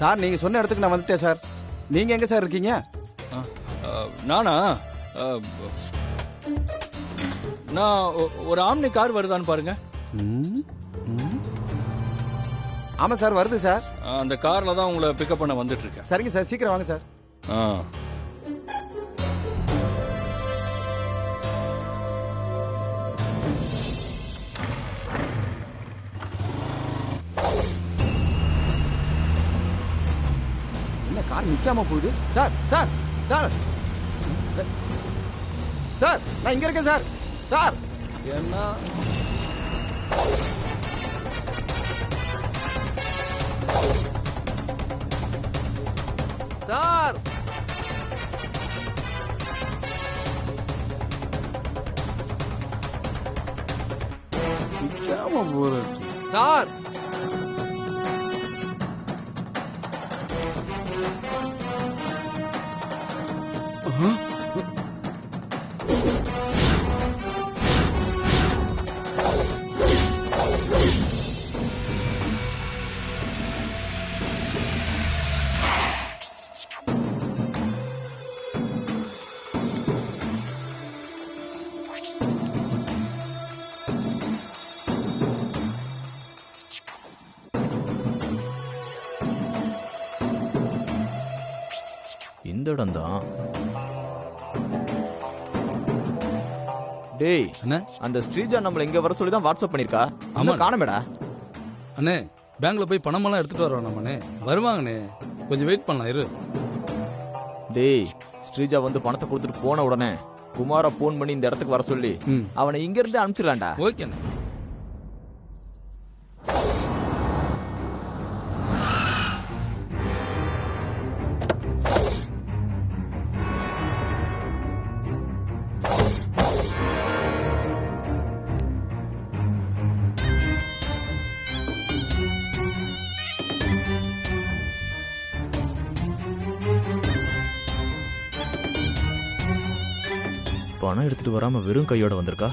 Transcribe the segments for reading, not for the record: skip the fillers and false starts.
Sir நீங்க சொன்ன இடத்துக்கு நான் வந்துட்டேன் சார். நீங்க எங்க சார் இருக்கீங்க? நானா? நான் ஒரு ஆம்னி கார் வருதான்னு பாருங்க. ஆமா சார் வருது சார். அந்த கார்ல தான் உங்களை பிக்கப் பண்ண வந்துட்டு இருக்கேன். சரிங்க சார், சீக்கிரம் வாங்க சார். என்ன கார் நிக்காம போகுது? சார் சார் சார் சார் நான் இங்க இருக்கேன் சார். சார் என்ன சார் நிக்காம போகுது சார். இந்த இடம் தான். டேய் அண்ணே, அந்த ஸ்ரீஜா நம்மள இங்க வர சொல்லி தான் வாட்ஸ்அப் பண்ணிருக்கா. ஆமா காணமேடா. அண்ணே பேங்க்ல போய் பணமெல்லாம் எடுத்துட்டு வரோம் நம்மனே. வருவாங்கண்ணே, கொஞ்சம் வெயிட் பண்ணலாம் இரு. டேய் ஸ்ரீஜா வந்து பணத்தை கொடுத்துட்டு போன உடனே குமார போன் பண்ணி இந்த இடத்துக்கு வர சொல்லி அவனை இங்க இருந்து அனுப்பிச்சிடலாம்டா. ஓகேண்ணே. பணம் எடுத்துட்டு வராம வெறும் கையோட வந்திருக்கா.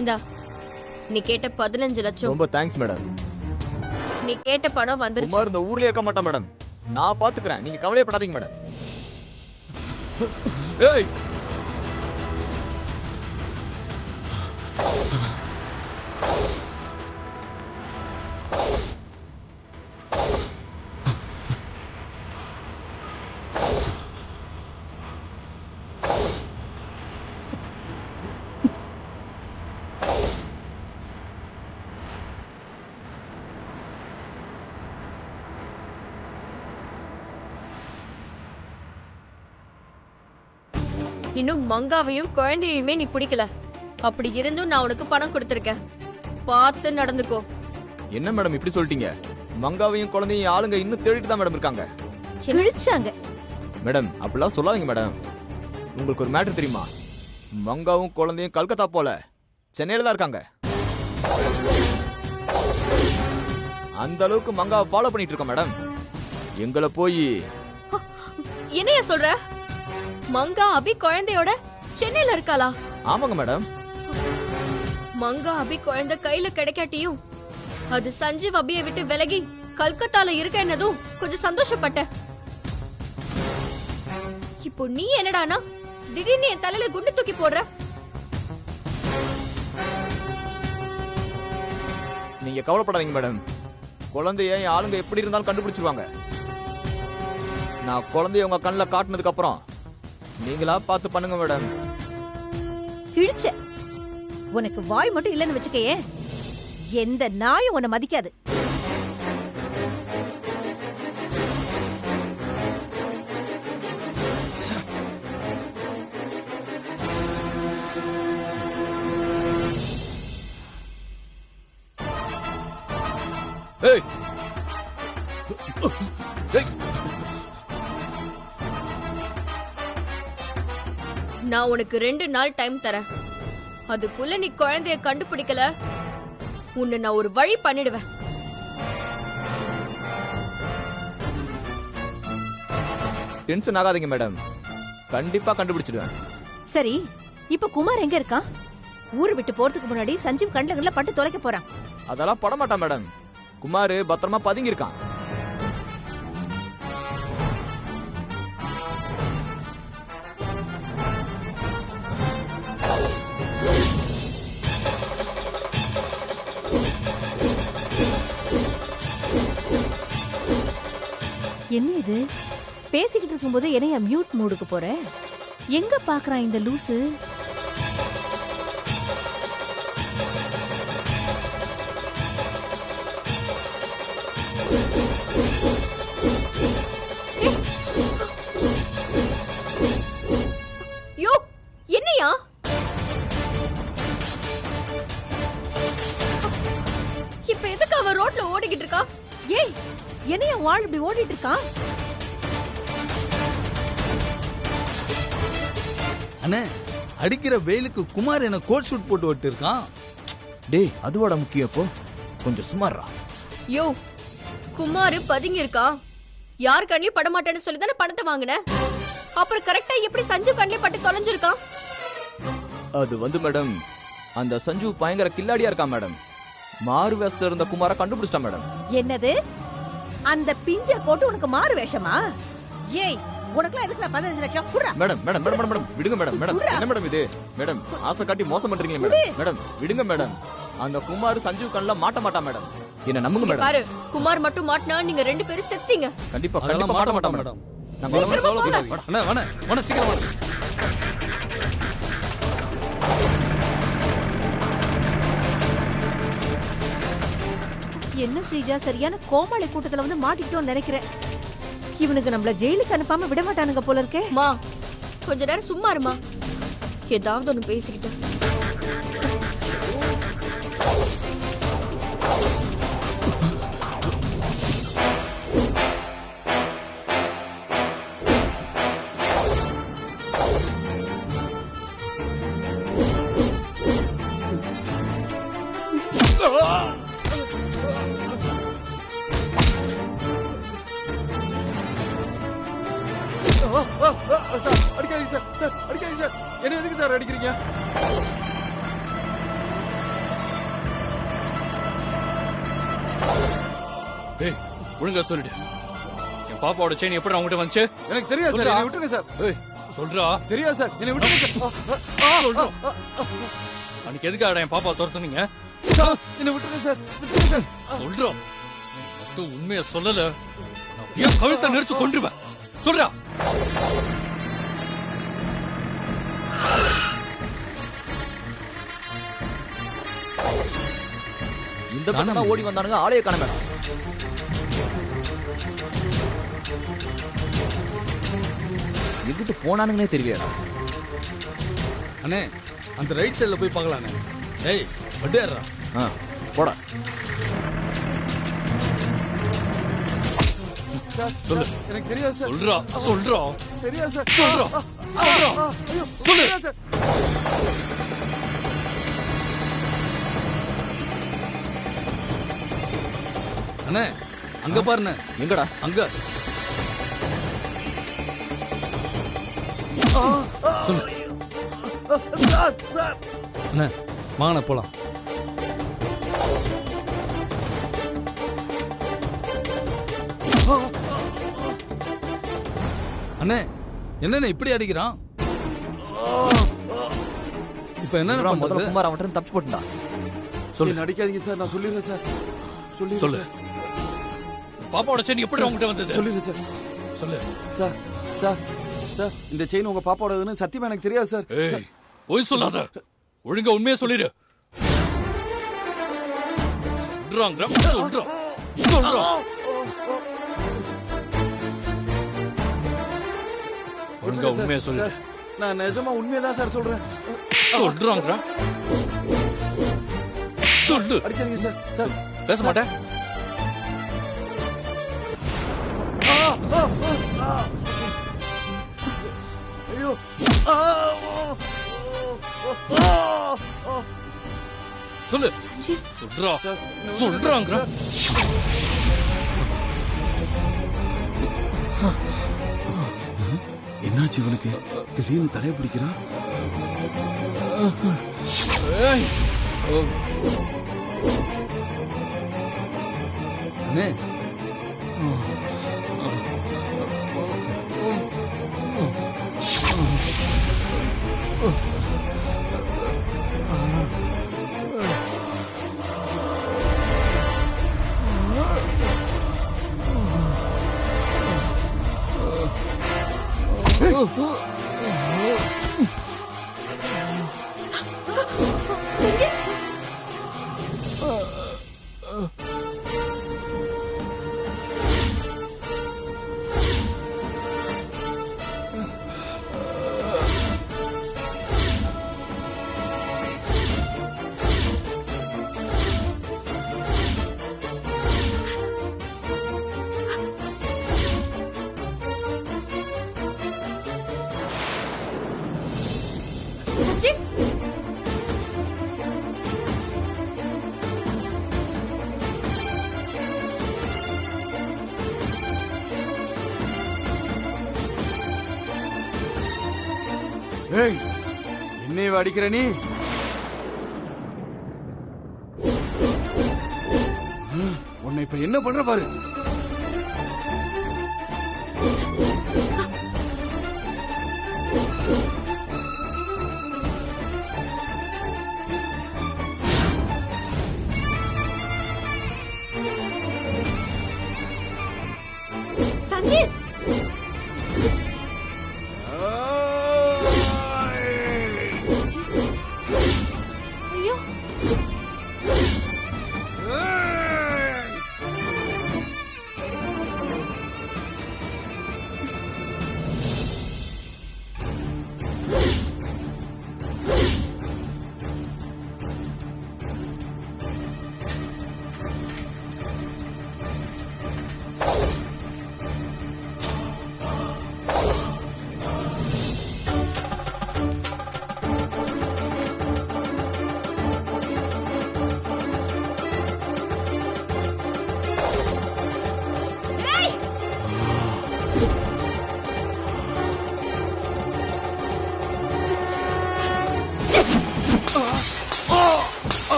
இந்தா, நீ கேட்ட 15 லட்சம். ரொம்ப தேங்க்ஸ் மேடம். நீ கேட்ட பணம் வந்துருச்சு. குமார் இந்த ஊர்லயே இருக்க மாட்டான் மேடம். நான் பாத்துக்கிறேன், நீங்க கவலையப்படாதீங்க மேடம். ஏய் இன்னும் மங்காவையும் குழந்தையுமே நீ பிடிக்கல. அப்படி இருந்தும் நான் உனக்கு பணம் கொடுத்திருக்கேன். பார்த்து நடந்துக்கோ. என்ன மேடம் இப்படி சொல்லிட்டீங்க? மங்காவையும் குழந்தையும் ஆளுங்க இன்னும் தேடிட்டு தான் மேடம் இருக்காங்க. கிழிச்சாங்க. மேடம் அப்படிலாம் சொல்லாதீங்க மேடம். உங்களுக்கு ஒரு மேட்டர் தெரியுமா? மங்காவும் குழந்தையும் கல்கத்தா போல சென்னையில தான் இருக்காங்க. அந்த அளவுக்கு மங்காவை ஃபாலோ பண்ணிட்டு இருக்கோம் மேடம். எங்களை போய் என்னைய சொல்ற? மங்கா அபி குழந்தையோட சென்னையில இருக்காளா? ஆமாங்க மேடம். மங்கா அபி குழந்தை கையில கிடைக்காட்டியும் அது சஞ்சீவ் அபியை விட்டு விலகி கல்கத்தால இருக்க என்னதும் கொஞ்சம் சந்தோஷப்பட்டேன். இப்போ நீ என்னடானா திடீர்னு என் தலையில குண்டு தூக்கி போடுற? நீங்க கவலைப்படாதீங்க மேடம். குழந்தைய ஆளுங்க எப்படி இருந்தாலும் கண்டுபிடிச்சிருவாங்க. நான் குழந்தைய உங்க கண்ணில் காட்டினதுக்கு அப்புறம் நீங்களா பார்த்து பண்ணுங்க மேடம். கிழிச்ச உனக்கு வாய் மட்டும் இல்லைன்னு வச்சுக்கையே, எந்த நாயும் உன்னை மதிக்காது. ஏய் ஏய் நான் உனக்கு 2 நாள் டைம் தரேன். அதுக்குள்ள நீ குழந்தைய கண்டுபிடிக்கல, உன்னை நான் ஒரு வழி பண்ணிடுவேன். டென்ஷன் ஆகாதீங்க மேடம், கண்டிப்பா கண்டுபிடிச்சிடுவேன். சரி, இப்ப குமார் எங்க இருக்கான்? ஊரு விட்டு போறதுக்கு முன்னாடி சஞ்சீவ் கண்ணுல பட்டு தொலைக்க போறான். அதெல்லாம் பட மாட்டான் மேடம். குமார் பத்திரமா பதுங்கி இருக்கான். என்ன இது? பேசிக்கிட்டு இருக்கும்போது என்னைய மியூட் மூடுக்கு போற? எங்க பாக்குறான் இந்த லூசு? யோ, என்னையா? இப்ப எதுக்கு அவ ரோட்ல ஓடிக்கிட்டு இருக்கா? ஏய், என்னைய வாழ் இப்படி ஓடிட்டு இருக்கான்? அண்ணே, அடிக்கிற வெயிலுக்கு குமார் என்ன கோட் ஷூட் போட்டு விட்டு இருக்கான். டேய், அதுவோட முக்கியம். இப்போ கொஞ்சம் சுமாரா. யோ, குமார் பதுங்கி இருக்கான். யார் கண்ணியும் படமாட்டேன்னு சொல்லி தானே பணத்தை வாங்கின. அப்புறம் கரெக்டா எப்படி சஞ்சீவ் கண்ணிலே பட்டு தொலைஞ்சிருக்கான்? அது வந்து மேடம், அந்த சஞ்சு பயங்கர கில்லாடியா இருக்கான் மேடம். மாறு வேஷத்துல இருந்த குமார கண்டுபிடிச்சிட்டான் மேடம். என்னது? அந்த பிஞ்ச கோட்டு உனக்கு மாறு வேஷமா? ஏய், உனக்குலாம் எதுக்கு நான் 15 லட்சம் குடுறா? Madam madam madam madam madam விடுங்க மேடம். மேடம் என்ன மேடம் இது? மேடம் ஆசை காட்டி மோசம் பண்றீங்க மேடம். மேடம் விடுங்க மேடம். அந்த குமார் சஞ்சீவ் கண்ணில் மாட்ட மாட்டான் மேடம். என்ன நம்புங்க மேடம். பாரு, குமார் மட்டும் மாட்டினா நீங்க 2 பேரும் செத்தீங்க. கண்டிப்பா அதெல்லாம் கண்டிப்பா மாட்ட மாட்டான் மேடம். நாங்க அண்ணே, வாண்ணே, வாண்ணே, சீக்கிரம் வாண்ணே. என்ன ஸ்ரீஜா, சரியான கோமாளி கூட்டத்துல வந்து மாட்டிக்கிட்டோம்னு நினைக்கிறேன். இவனுக்கு நம்மள ஜெயிலுக்கு அனுப்பாம விட மாட்டானுங்க போல இருக்கே. மா, கொஞ்ச நேரம் சும்மா இருமா. ஏதாவது ஒண்ணு பேசிக்கிட்டு. சார் அடிக்காதீங்க சார். சார் அடிக்காதீங்க சார். என்ன எதுக்கு சார் அடிக்கிறீங்க? டேய், ஒழுங்கா சொல்லிடு. என் பாப்பாவோட செயின் எப்படி அவங்ககிட்ட வந்துச்சு? எனக்கு தெரியாது சார். என்னை விட்டுருங்க சார். ஏய், சொல்றா. தெரியாது சார். என்னை விட்டுருங்க சார். சொல்றா. அன்னைக்கு எதுக்காக என் பாப்பா துரத்துனீங்க? சார், என்னை விட்டுருங்க சார். விட்டுருங்க சார். சொல்றா. மட்டும் உண்மையை சொல்லல, நான் ஏன் கழுத்தை நெரிச்சு கொன்றுவேன். சொல்றா. இந்த பக்கம் தான் ஓடி வந்தானுங்க. ஆளைய காண மேடம். எங்கிட்டு போனானுங்கன்னே தெரியல. அண்ணே, அந்த ரைட் சைடுல போய் பார்க்கலாண்ணே. ஏய், வட்டியாரா. போடா. சார், சொல்லு. எனக்கு தெரியாது சார். சொல்றா. சொல்றா. தெரியாது சார். சொல்றா. சொல்றா. ஐயோ, சொல்லு. தெரியாது சார். அண்ணே, அங்க பாருண்ணே. எங்கடா? அங்க சொல்லு. Sir, sir. அண்ணே, வாங்கண்ணே போலாம். அண்ணே, என்னண்ணே இப்படி அடிக்கிறான்? இப்ப என்ன முதல்ல பண்றது? குமார் அவன் தப்பிச்சு போட்டுடா. சொல்லு. என்னை அடிக்காதீங்க சார். நான் சொல்லிடுறேன் சார். சொல்லு. சொல்லிடுறேன் பாப்பாவோட செயின் எப்படி அவங்ககிட்ட வந்தது? சொல்லிடுறேன் சார். சொல்லு. சார், சார், சார், இந்த செயின் உங்க பாப்பாவோடதுன்னு சத்தியமா எனக்கு தெரியாது சார். ஏய், பொய் சொல்லாத. ஒழுங்கா உண்மையை சொல்லிடு. சொல்றாங்க. சொல்றா. சொல்றா. ஒழுங்கா உண்மையை சொல்லிடு. சார், நான் நிஜமா உண்மையதான் சார் சொல்றேன். சொல்றாங்க. சொல்லு. அடிக்காதீங்க சார். சார், பேச மாட்டேன். ஐயோ. சொல்லு சஞ்சீவ் சொல்றா சொல்றாங்க. என்னாச்சு இவனுக்கு திடீர்னு தலைய பிடிக்கிறான்? ஏய், அண்ணே சஞ்சீவ் சஞ்சீவ் ஏய், என்னைய அடிக்கிற நீ? உன்னை இப்ப என்ன பண்ற பாரு. சஞ்சீவ் ஐயோ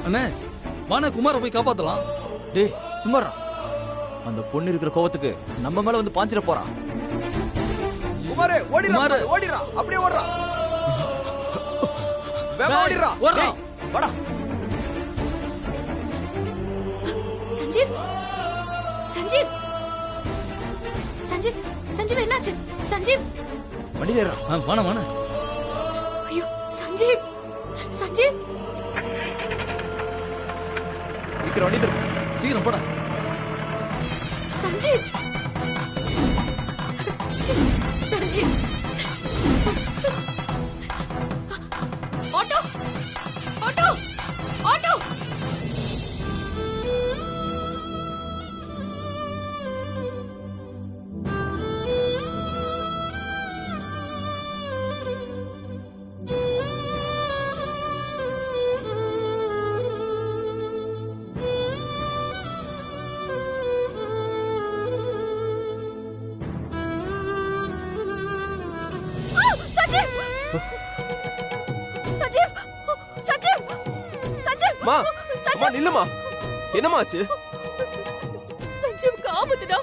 அண்ணே வாண்ணே, குமாரை போய் காப்பாத்தலாம். டேய் சும்மாரா, அந்த பொண்ணு இருக்கிற கோவத்துக்கு நம்ம மேல வந்து பாஞ்சிட போறான். குமாரே ஓடிரா, குமாரு. ஓடிரா, அப்படியே ஓடுறா. வேகமா டேய், ஓடிரா, ஓடுறா. டேய், வாடா. சஞ்சீவ் சஞ்சீவ் சஞ்சீவ் சஞ்சீவ் என்னாச்சு? சஞ்சீவ் வண்டியில ஏறுறா. வாண்ணே வாண்ணே. ஐயோ சஞ்சீவ் சஞ்சீவ் சீக்கிரம் வண்டி திரும்ப. சீக்கிரம் போடா. Sanjeev Sanjeev auto auto auto Sanjeev Sanjeev Sanjeev மா அம்மா நில்லுமா, என்னம்மா ஆச்சு? சஞ்சீவுக்கு ஆபத்துடா.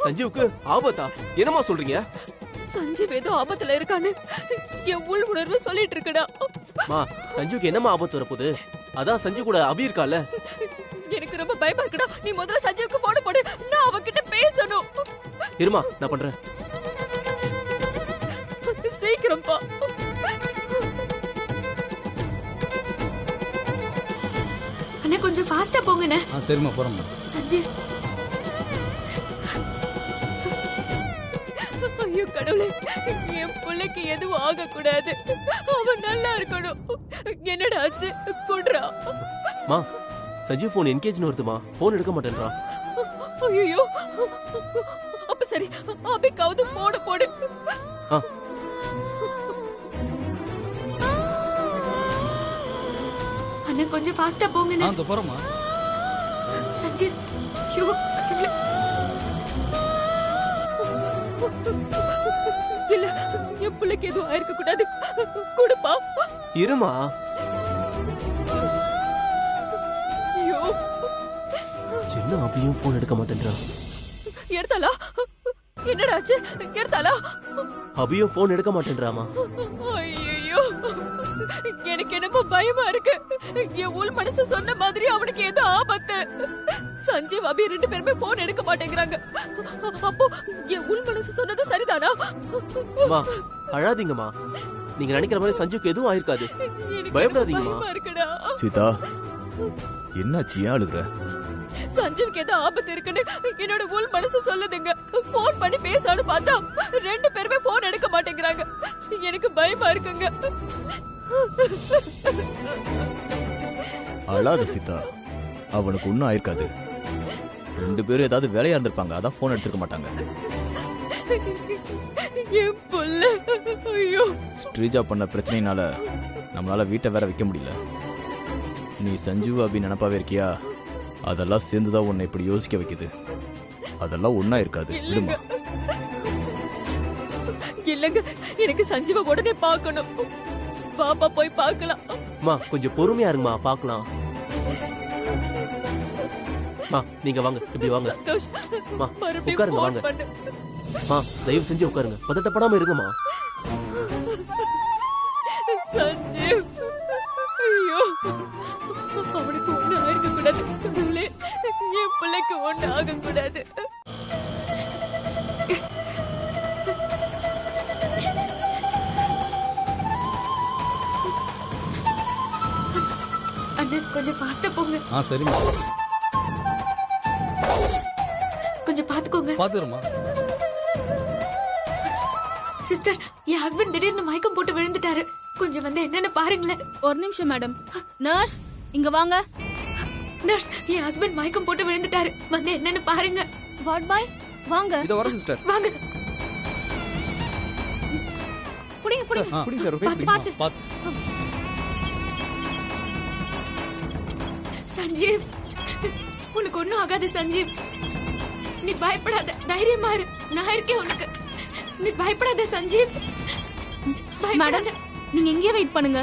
சஞ்சீவுக்கு ஆபத்தா? என்னம்மா சொல்றீங்க? சஞ்சீவ் ஏதோ ஆபத்துல இருக்கான்னு என் உள் உணர்வு சொல்லிட்டு இருக்குடா. மா சஞ்சீவுக்கு என்னம்மா ஆபத்து வரப்போகுது? அதான் சஞ்சீவ் கூட அபி இருக்கால. எனக்கு ரொம்ப பயமா இருக்குடா. நீ முதல்ல சஞ்சீவுக்கு போன் போடு, நான் அவகிட்ட பேசணும். இருமா நான் பண்றேன். சீக்கிரம்பா. அண்ணா கொஞ்சம் ஃபாஸ்டா போங்கண்ணே. சரிம்மா போறோம்மா. சஞ்சீவ் ஐயோ கடவுளே, என் பிள்ளைக்கு எதுவும் ஆக கூடாது, அவன் நல்லா இருக்கணும். என்னடா ஆச்சு? குடுறா. மா சஞ்சீவ் போன் என்கேஜ்னு வருதுமா, போன் எடுக்க மாட்டேன்றா. ஐயோ, அப்ப சரி, அபிக்காவது போடு போடு. அண்ணா கொஞ்சம் ஃபாஸ்டா போங்க. நான் அந்த போறேம்மா. சஞ்சீவ், ஐயோ கடவுளே. இல்ல, என் பிள்ளைக்கு எதுவும் ஆயிருக்க கூடாது. குடுப்பா. இருமா. ஐயோ, என்ன அபியும் போன் எடுக்க மாட்டேன்றா. எடுத்தாளா? என்னடா ஆச்சு? எடுத்தாளா? அபியும் போன் எடுக்க மாட்டேன்றாமா. ஐயோ, எனக்கு என்னமோ பயமா இருக்கு. என் உள் மனசு சொன்ன மாதிரி அவனுக்கு ஏதோ ஆபத்து. சஞ்சீவ் அபி 2 பேருமே போன் எடுக்க மாட்டேங்கிறாங்க. அப்போ என் உள் மனசு சொன்னது சரிதானா? மா அழாதீங்கம்மா, நீங்க நினைக்கிற மாதிரி சஞ்சுக்கு எதுவும் ஆயிருக்காது, பயப்படாதீங்கம்மா. பயமா இருக்குடா. சீதா, என்னாச்சு அழுகுற? சஞ்சீவுக்கு ஏதோ ஆபத்து இருக்குன்னு என்னோட உள் மனசு சொல்லுதுங்க. போன் பண்ணி பேசான்னு பார்த்தா 2 பேருமே போன் எடுக்க மாட்டேங்கிறாங்க. எனக்கு பயமா இருக்குங்க. அழாத சீதா, அவனுக்கு ஒன்னும் ஆயிருக்காது. 2 பேரும் ஏதாவது வேலையா இருந்திருப்பாங்க, அதான் போன் எடுத்துக்க மாட்டாங்க. என் புள்ள, ஐயோ. ஸ்ரீஜா பண்ண பிரச்சனையினால நம்மளால வீட்டை வேற வைக்க முடியல. நீ சஞ்சீவ் அபி நினைப்பாவே இருக்கியா? அதெல்லாம் சேர்ந்துதான் உன்னை இப்படி யோசிக்க வைக்குது. அதெல்லாம் ஒன்னா இருக்காது. இல்லங்க, எனக்கு சஞ்சீவ உடனே பார்க்கணும். பாப்பா போய் பார்க்கலாம். மா கொஞ்சம் பொறுமையா இருங்கம்மா, பார்க்கலாம். மா நீங்க வாங்க, இப்படி வாங்க. சந்தோஷ், மா மறுபடியும் உட்காருங்க, phone வாங்க. பண்ணு. மா தயவு செஞ்சு உட்காருங்க, பதட்டப்படாம இருங்கம்மா. சஞ்சீவ், ஐயோ, அவனுக்கு ஒண்ணு ஆக கூடாது. கடவுளே, என் பிள்ளைக்கு ஒண்ணு ஆக கூடாது. அண்ணா கொஞ்சம் ஃபாஸ்டா போங்க. சரிம்மா. கொஞ்சம் பாத்துக்கோங்க. பாத்துறமா. சிஸ்டர், என் ஹஸ்பண்ட் திடீர்னு மயக்கம் போட்டு விழுந்துட்டாரு. கொஞ்சம் வந்து என்னன்னு பாருங்களேன். ஒரு நிமிஷம் மேடம். நர்ஸ் இங்க வாங்க. நர்ஸ், என் ஹஸ்பண்ட் மயக்கம் போட்டு விழுந்துட்டாரு. வந்து என்னன்னு பாருங்க. வார்ட் பாய் வாங்க. இதோ வரேன் சிஸ்டர். வாங்க. புடிங்க புடிங்க. புடி சார். பாத்து பாத்து. சஞ்சீவ், உனக்கு ஒண்ணும் ஆகாது சஞ்சீவ். நீ பயப்படாத, தைரியமா இரு. நான் இருக்கேன் உனக்கு. நீ பயப்படாத சஞ்சீவ். மேடம் நீங்க எங்கேயே வெயிட் பண்ணுங்க.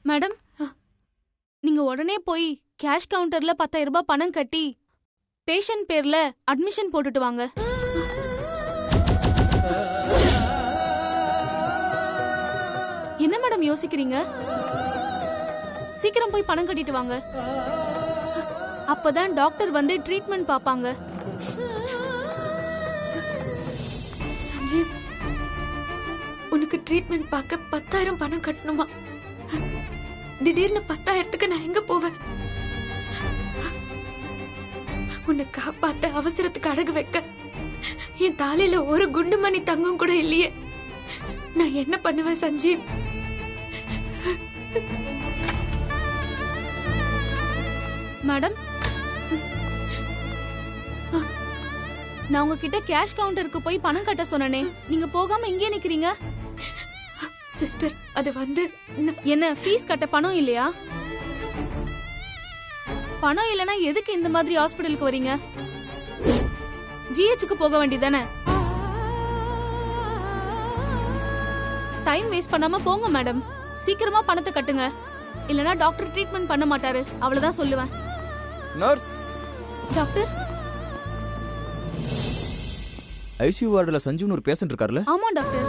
மேடம் நீங்க உடனே போய் கேஷ் கவுண்டர்ல 10,000 ரூபாய் பணம் கட்டி பேஷண்ட் பேர்ல அட்மிஷன் போட்டுட்டு வாங்க. என்ன மேடம் யோசிக்கிறீங்க? சீக்கிரம் போய் பணம் கட்டிட்டு வாங்க. அப்பதான் டாக்டர் வந்து ட்ரீட்மெண்ட் பாப்பாங்க. சஞ்சீவ், உனக்கு ட்ரீட்மெண்ட் பார்க்க 10,000 பணம் கட்டணுமா? திடீர்னு 10,000க்கு நான் எங்க போவேன்? உன்னை காப்பாத்த அவசரத்துக்கு அடகு வைக்க என் தாலில ஒரு குண்டுமணி தங்கம் கூட இல்லையே. நான் என்ன பண்ணுவேன் சஞ்சீவ்? மேடம், நான் உங்ககிட்ட கேஷ் கவுண்டருக்கு போய் பணம் கட்ட சொன்னனே, நீங்க போகாம இங்கே நிக்கிறீங்க. சிஸ்டர், அது வந்து என்ன ஃபீஸ் கட்ட பணம் இல்லையா? பணம் இல்லனா எதுக்கு இந்த மாதிரி ஹாஸ்பிடலுக்கு வரீங்க? ஜிஹெச்சுக்கு போக வேண்டியதானே? டைம் வேஸ்ட் பண்ணாம போங்க மேடம். சீக்கிரமா பணத்தை கட்டுங்க, இல்லனா டாக்டர் ட்ரீட்மெண்ட் பண்ண மாட்டாரு, அவ்வளவுதான் சொல்லுவேன். Nurse, doctor. ஐசியூ வார்டுல சஞ்சுன்னு ஒரு பேஷண்ட் இருக்காருல்ல? ஆமா டாக்டர்.